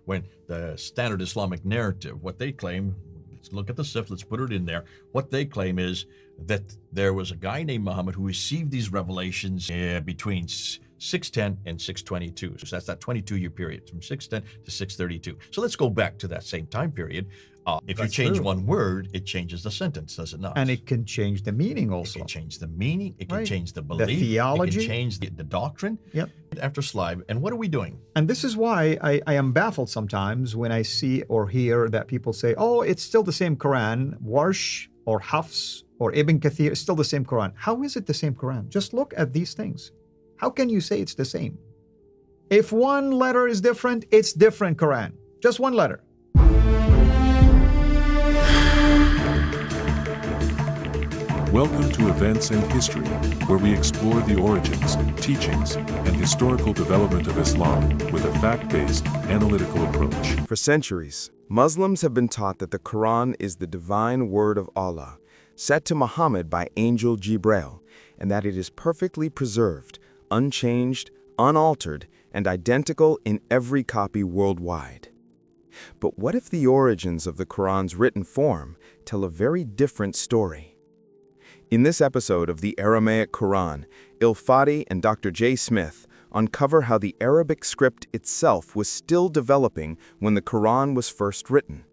when the standard Islamic narrative, what they claim, let's look at the Sif, let's put it in there. What they claim is that there was a guy named Muhammad who received these revelations between 610 and 622. So that's that 22-year period from 610 to 632. So let's go back to that same time period. If you change one word, it changes the sentence, does it not? And it can change the meaning also. It can change the meaning. It can change the belief. The theology. It can change the doctrine. Yep. After slide. And what are we doing? And this is why I am baffled sometimes when I see or hear that people say, oh, it's still the same Quran. Warsh or Hafs or Ibn Kathir is still the same Quran. How is it the same Quran? Just look at these things. How can you say it's the same? If one letter is different, it's different Quran. Just one letter. Welcome to Events and History, where we explore the origins, teachings, and historical development of Islam with a fact-based, analytical approach. For centuries, Muslims have been taught that the Quran is the divine word of Allah, sent to Muhammad by angel Jibreel, and that it is perfectly preserved, unchanged, unaltered, and identical in every copy worldwide. But what if the origins of the Quran's written form tell a very different story? In this episode of the Aramaic Qur'an, Al-Fadi and Dr. J. Smith uncover how the Arabic script itself was still developing when the Quran was first written.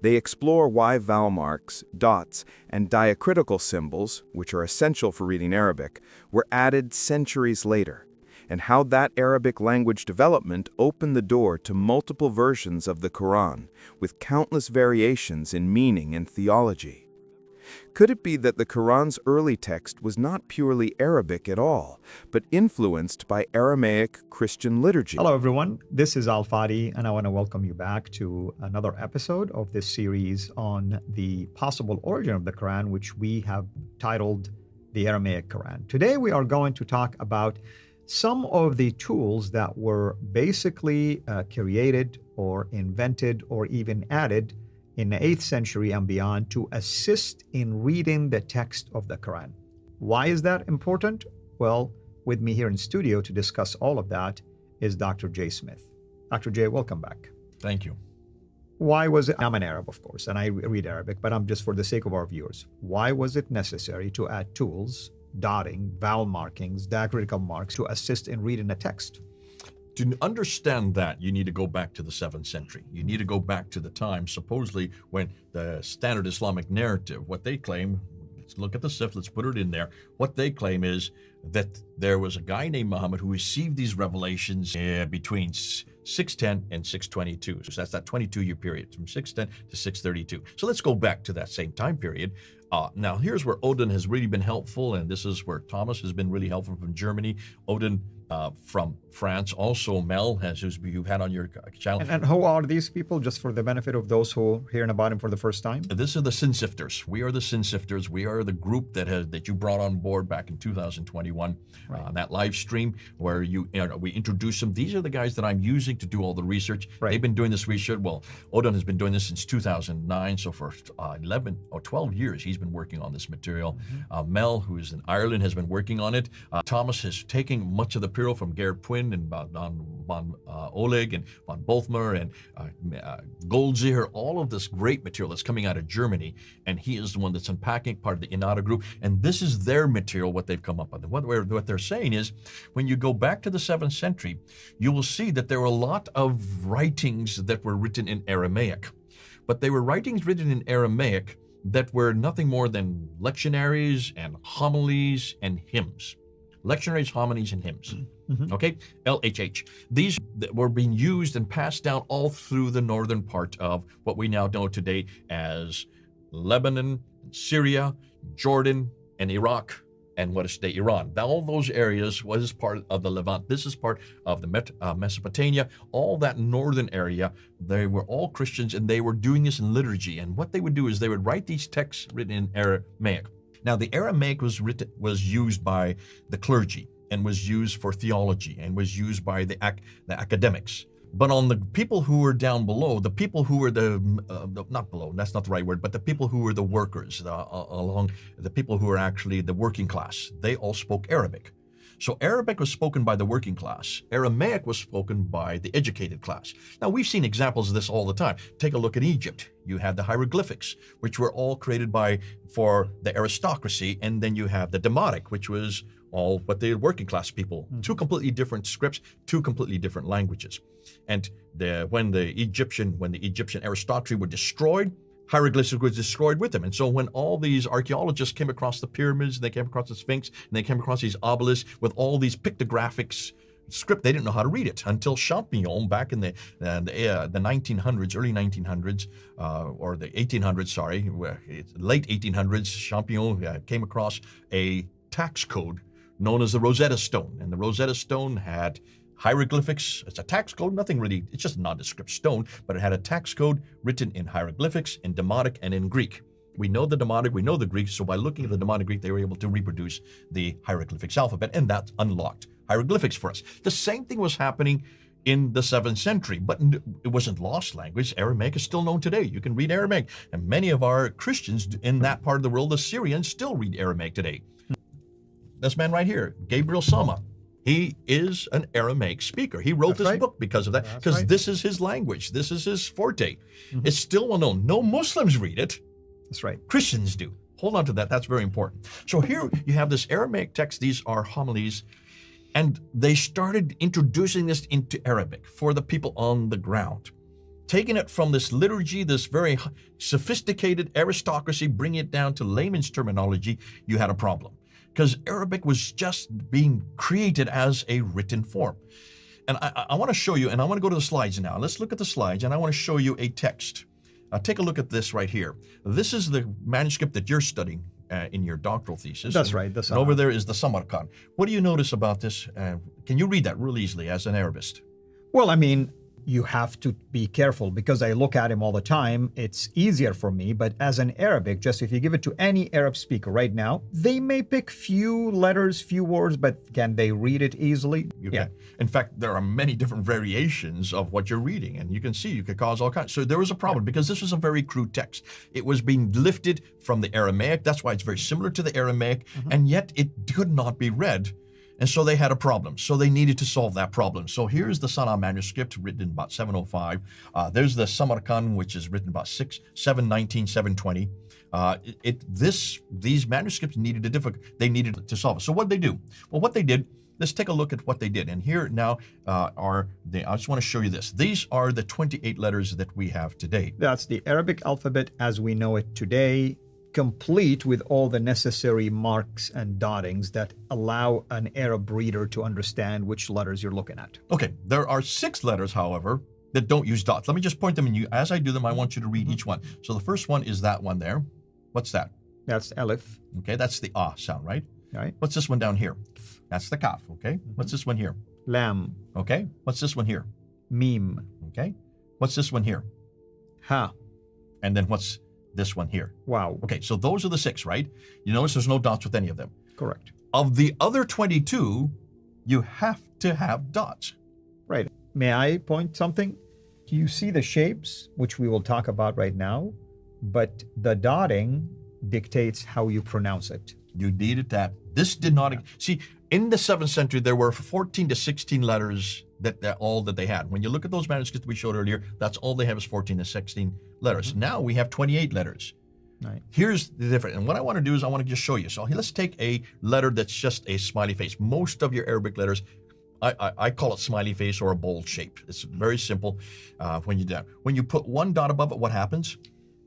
They explore why vowel marks, dots, and diacritical symbols, which are essential for reading Arabic, were added centuries later, and how that Arabic language development opened the door to multiple versions of the Quran, with countless variations in meaning and theology. Could it be that the Quran's early text was not purely Arabic at all, but influenced by Aramaic Christian liturgy? Hello, everyone. This is Al-Fadi, and I want to welcome you back to another episode of this series on the possible origin of the Quran, which we have titled the Aramaic Quran. Today, we are going to talk about some of the tools that were basically created or invented or even added in the 8th century and beyond to assist in reading the text of the Quran. Why is that important? Well, with me here in studio to discuss all of that is Dr. J. Smith. Dr. J, welcome back. Thank you. Why was it, I'm an Arab, of course, and I read Arabic, but I'm just for the sake of our viewers. Why was it necessary to add tools, dotting, vowel markings, diacritical marks to assist in reading the text? To understand that, you need to go back to the 7th century. You need to go back to the time, supposedly, when the standard Islamic narrative, what they claim, let's look at the Sif, let's put it in there. What they claim is that there was a guy named Muhammad who received these revelations between 610 and 622. So that's that 22-year period from 610 to 632. So let's go back to that same time period. Now, here's where Odin has really been helpful, and this is where Thomas has been really helpful from Germany. Odin from France, also Mel, who's you've had on your channel. And who are these people, just for the benefit of those who are hearing about him for the first time? This are the sin sifters. We are the sin sifters. We are the group that you brought on board back in 2021 on that live stream where we introduced them. These are the guys that I'm using to do all the research. Right. They've been doing this research. Well, Odin has been doing this since 2009, so for 11 or 12 years he's been working on this material. Mel, who is in Ireland, has been working on it. Thomas is taking much of the material from Gerrit Puyn and von Oleg and von Bothmer and Goldziher, all of this great material that's coming out of Germany, and he is the one that's unpacking part of the Inada group, and this is their material, what they've come up with. And what they're saying is, when you go back to the 7th century, you will see that there were a lot of writings that were written in Aramaic, but they were writings written in Aramaic that were nothing more than lectionaries and homilies and hymns. Lectionaries, homilies, and hymns. Okay? LHH. These were being used and passed down all through the northern part of what we now know today as Lebanon, Syria, Jordan, and Iraq, and what is today Iran. Now, all those areas was part of the Levant. This is part of the Mesopotamia. All that northern area, they were all Christians, and they were doing this in liturgy. And what they would do is they would write these texts written in Aramaic. Now, the Aramaic was used by the clergy and was used for theology and was used by the academics. But on the people who were down below, the people who were not below, that's not the right word, but the people who were the workers, the people who were actually the working class, they all spoke Arabic. So Arabic was spoken by the working class. Aramaic was spoken by the educated class. Now, we've seen examples of this all the time. Take a look at Egypt. You have the hieroglyphics, which were all created for the aristocracy, and then you have the Demotic, which was all what the working class people. Two completely different scripts, two completely different languages. And when the Egyptian aristocracy were destroyed, hieroglyphics was destroyed with them. And so when all these archaeologists came across the pyramids, and they came across the Sphinx, and they came across these obelisks with all these pictographics script, they didn't know how to read it until Champollion back in the 1900s, early 1900s, or the 1800s, sorry, late 1800s, Champollion came across a tax code known as the Rosetta Stone. And the Rosetta Stone had hieroglyphics. It's a tax code, nothing really, it's just a nondescript stone, but it had a tax code written in hieroglyphics, in Demotic, and in Greek. We know the Demotic, we know the Greek, so by looking at the Demotic Greek, they were able to reproduce the hieroglyphics alphabet, and that unlocked hieroglyphics for us. The same thing was happening in the 7th century, but it wasn't lost language. Aramaic is still known today. You can read Aramaic, and many of our Christians in that part of the world, the Syrians, still read Aramaic today. This man right here, Gabriel Sama, he is an Aramaic speaker. He wrote this book because of that, because this is his language. This is his forte. It's still well known. No Muslims read it. That's right. Christians do. Hold on to that. That's very important. So here you have this Aramaic text. These are homilies, and they started introducing this into Arabic for the people on the ground. Taking it from this liturgy, this very sophisticated aristocracy, bringing it down to layman's terminology, you had a problem. Because Arabic was just being created as a written form. And I want to show you, and I want to go to the slides now. Let's look at the slides, and I want to show you a text. Take a look at this right here. This is the manuscript that you're studying in your doctoral thesis. That's right. And over there is the Samarkand. What do you notice about this? Can you read that real easily as an Arabist? Well, I mean, you have to be careful because I look at him all the time. It's easier for me, but as an Arabic, just if you give it to any Arab speaker right now, they may pick few letters, few words, but can they read it easily? You can. In fact, there are many different variations of what you're reading, and you can see you could cause all kinds. So there was a problem because this was a very crude text. It was being lifted from the Aramaic. That's why it's very similar to the Aramaic, and yet it could not be read. And so they had a problem. So they needed to solve that problem. So here's the Sana'a manuscript written in about 705. There's the Samarkand, which is written about 719, 720. These manuscripts needed they needed to solve it. So what did they do? Well, what they did, let's take a look at what they did. And here now I just want to show you this. These are the 28 letters that we have today. That's the Arabic alphabet as we know it today, complete with all the necessary marks and dottings that allow an Arab reader to understand which letters you're looking at. Okay, there are 6 letters, however, that don't use dots. Let me just point them in you. As I do them, I want you to read each one. So the first one is that one there. What's that? That's Aleph. Okay, that's the ah sound, right? Right. What's this one down here? That's the kaf, okay? What's this one here? Lam. Okay, what's this one here? Mim. Okay, what's this one here? Ha. And then what's this one here? Wow. Okay, so those are the 6, right? You notice there's no dots with any of them. Correct. Of the other 22, you have to have dots. Right. May I point something? You see the shapes, which we will talk about right now, but the dotting dictates how you pronounce it. You needed that. This did not... See, in the 7th century, there were 14 to 16 letters that they had. When you look at those manuscripts we showed earlier, that's all they have is 14 to 16 letters. Now we have 28 letters. Right. Here's the difference. And what I want to do is I want to just show you. So let's take a letter that's just a smiley face. Most of your Arabic letters, I call it smiley face or a bold shape. It's very simple when you do that. When you put one dot above it, what happens?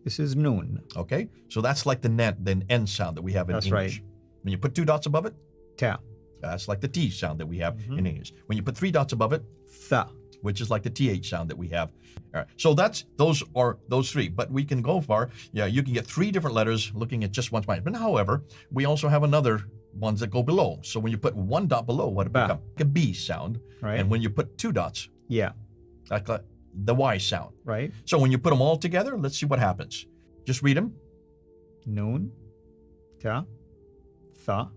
This is noon. Okay, so that's like the N sound that we have in English. Right. When you put 2 dots above it, Ta. That's like the T sound that we have in English. When you put 3 dots above it, Tha. which is like the TH sound that we have. All right. So those are those 3, but we can go far. Yeah, you can get 3 different letters looking at just one spine. But however, we also have another ones that go below. So when you put 1 dot below, what it become? Like a B sound. Right. And when you put 2 dots, Yeah. like the Y sound. Right. So when you put them all together, let's see what happens. Just read them. Noon. Ta. Tha.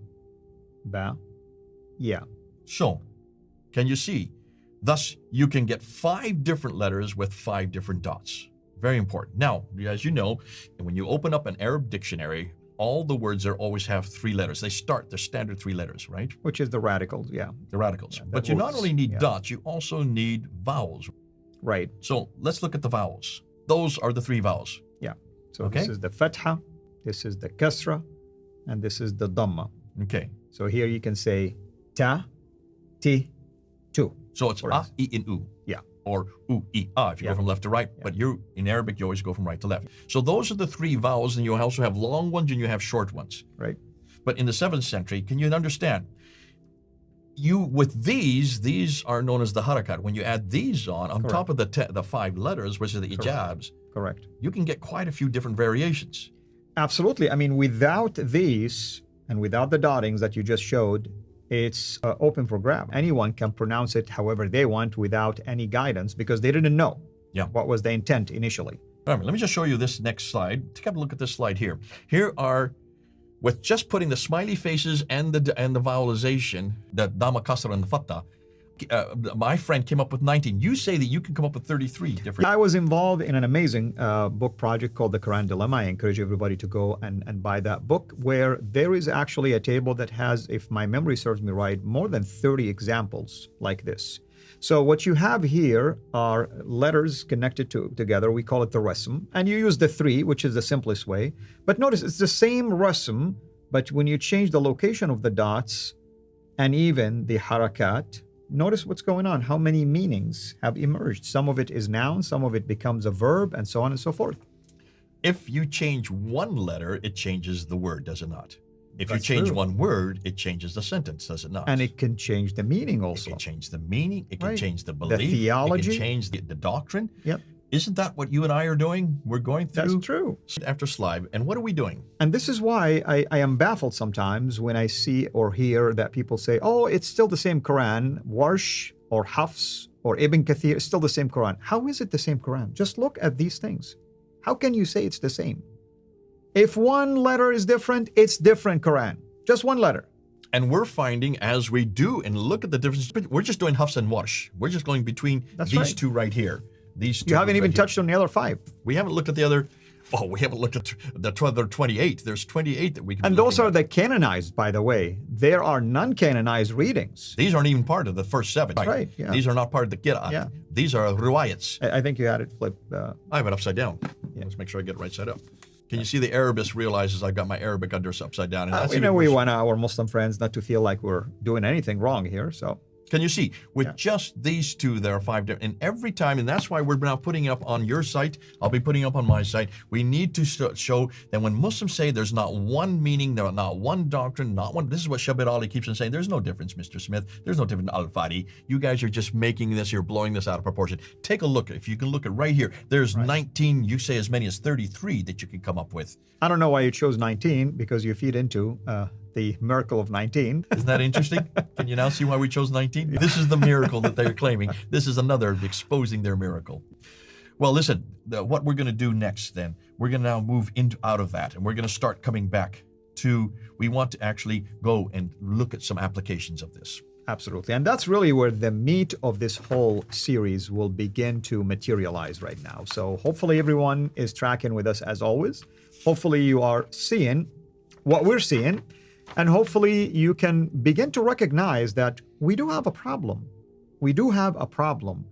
Ba. Yeah. So, can you see? Thus, you can get 5 different letters with 5 different dots. Very important. Now, as you know, when you open up an Arab dictionary, all the words there always have 3 letters. They start, they're standard 3 letters, right? Which is the radicals, yeah. The radicals. Yeah, but that you not works, only need yeah. dots, you also need vowels. Right, So let's look at the vowels. Those are the 3 vowels. yeah. So Okay. this is the fatha, this is the kasra, and this is the dhamma. Okay. So here you can say ta, ti, tu. So it's For a, instance. I, and u. Yeah. Or u, I, a if you Yeah. go from left to right. Yeah. But in Arabic, you always go from right to left. So those are the 3 vowels, and you also have long ones and you have short ones. Right. But in the 7th century, can you understand? With these are known as the harakat. When you add these on Correct. top of the 5 letters, which are the ijabs, Correct. you can get quite a few different variations. Absolutely. I mean, without these and without the dottings that you just showed, it's open for grab. Anyone can pronounce it however they want without any guidance because they didn't know what was the intent initially. All right, let me just show you this next slide. Take a look at this slide here. Here are, with just putting the smiley faces and the vowelization, the dhamma, kasra, and the fatta, my friend came up with 19. You say that you can come up with 33 different. I was involved in an amazing book project called The Quran Dilemma. I encourage everybody to go and buy that book, where there is actually a table that has, if my memory serves me right, more than 30 examples like this. So what you have here are letters connected together. We call it the rasm. And you use the 3, which is the simplest way. But notice it's the same rasm, but when you change the location of the dots and even the harakat, notice what's going on, how many meanings have emerged. Some of it is noun, some of it becomes a verb, and so on and so forth. If you change one letter, it changes the word, does it not? If That's you change true. one word, it changes the sentence, does it not? And it can change the meaning It also. can change the meaning, it can Right. change the belief, theology. it can change the doctrine. Yep, Isn't that what you and I are doing? We're going that's through true. after slide. And what are we doing? And this is why I am baffled sometimes when I see or hear that people say, oh, it's still the same Quran, Warsh or Hafs or Ibn Kathir, it's still the same Quran. How is it the same Quran? Just look at these things. How can you say it's the same? If one letter is different, it's different Quran. Just one letter. And we're finding as we do and look at the difference, we're just doing Hafs and Warsh. We're just going between That's these right. 2 right here. These 2 You haven't right even here. touched on the other 5. We haven't looked at the other. Oh, we haven't looked at the other 28. There's 28 that we can. And be those looking are at. the canonized, by the way. There are non-canonized readings. These aren't even part of the first 7. right, yeah. These are not part of the Qira'at. Yeah. These are riwayats. I think you had it flipped. I have it upside down. Let's make sure I get it right side up. Can you see the Arabist realizes I've got my Arabic under upside down? And that's We even know we worse. want our Muslim friends not to feel like we're doing anything wrong here. So Can you see? With Yeah. just these 2, there are 5 different. And every time, and that's why we're now putting it up on your site, I'll be putting it up on my site. We need to show that when Muslims say there's not one meaning, there's not one doctrine, not one. This is what Shabir Ali keeps on saying. There's no difference, Mr. Smith. There's no difference, Al-Fadi. You guys are just making this, you're blowing this out of proportion. Take a look. If you can look at right here, there's 19, you say as many as 33 that you can come up with. I don't know why you chose 19 because you feed into the miracle of 19. Isn't that interesting? Can you now see why we chose 19? This is the miracle that they're claiming. This is another exposing their miracle. Well, listen, what we're going to do next then, we're going to now move out of that, and we're going to start coming back to, we want to actually go and look at some applications of this. Absolutely. And that's really where the meat of this whole series will begin to materialize right now. So hopefully everyone is tracking with us as always. Hopefully you are seeing what we're seeing. And hopefully you can begin to recognize that we do have a problem. We do have a problem.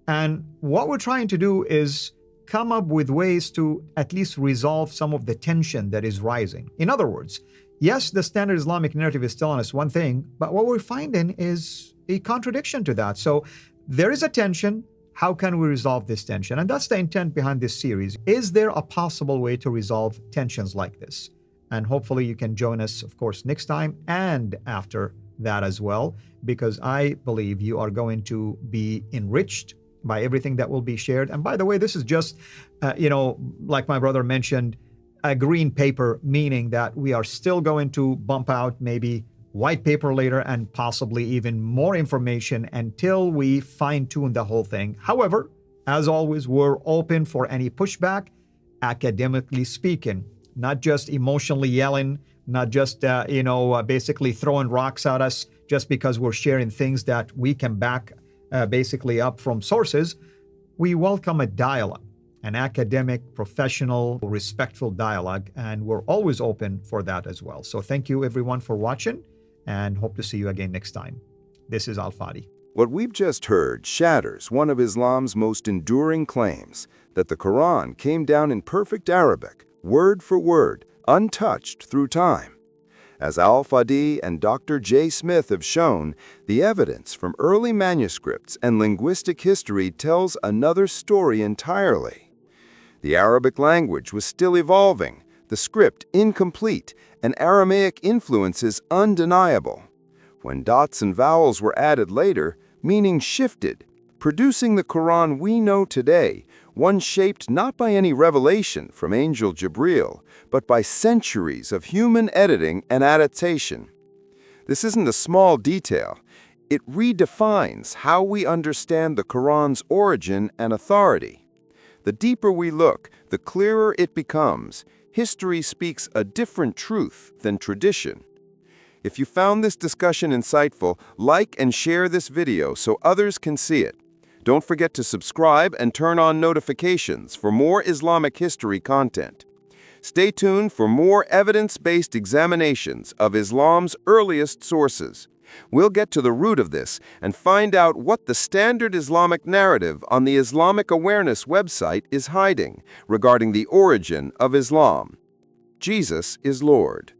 And what we're trying to do is come up with ways to at least resolve some of the tension that is rising. In other words, yes, the standard Islamic narrative is telling us one thing, but what we're finding is a contradiction to that. So there is a tension. How can we resolve this tension? And that's the intent behind this series. Is there a possible way to resolve tensions like this? And hopefully you can join us, of course, next time and after that as well, because I believe you are going to be enriched by everything that will be shared. And by the way, this is just, like my brother mentioned, a green paper, meaning that we are still going to bump out maybe white paper later and possibly even more information until we fine-tune the whole thing. However, as always, we're open for any pushback, academically speaking. Not just emotionally yelling, not just, basically throwing rocks at us just because we're sharing things that we can back basically up from sources. We welcome a dialogue. an academic, professional, respectful dialogue, and we're always open for that as well. So thank you everyone for watching, and hope to see you again next time. This is Al-Fadi. What we've just heard shatters one of Islam's most enduring claims, that the Quran came down in perfect Arabic, word for word, untouched through time. As Al-Fadi and Dr. J. Smith have shown, the evidence from early manuscripts and linguistic history tells another story entirely. The Arabic language was still evolving, the script incomplete, and Aramaic influences undeniable. When dots and vowels were added later, meaning shifted, producing the Quran we know today, one shaped not by any revelation from Angel Jibreel, but by centuries of human editing and adaptation. This isn't a small detail. It redefines how we understand the Quran's origin and authority. The deeper we look, the clearer it becomes. History speaks a different truth than tradition. If you found this discussion insightful, like and share this video so others can see it. Don't forget to subscribe and turn on notifications for more Islamic history content. Stay tuned for more evidence-based examinations of Islam's earliest sources. We'll get to the root of this and find out what the standard Islamic narrative on the Islamic Awareness website is hiding regarding the origin of Islam. Jesus is Lord.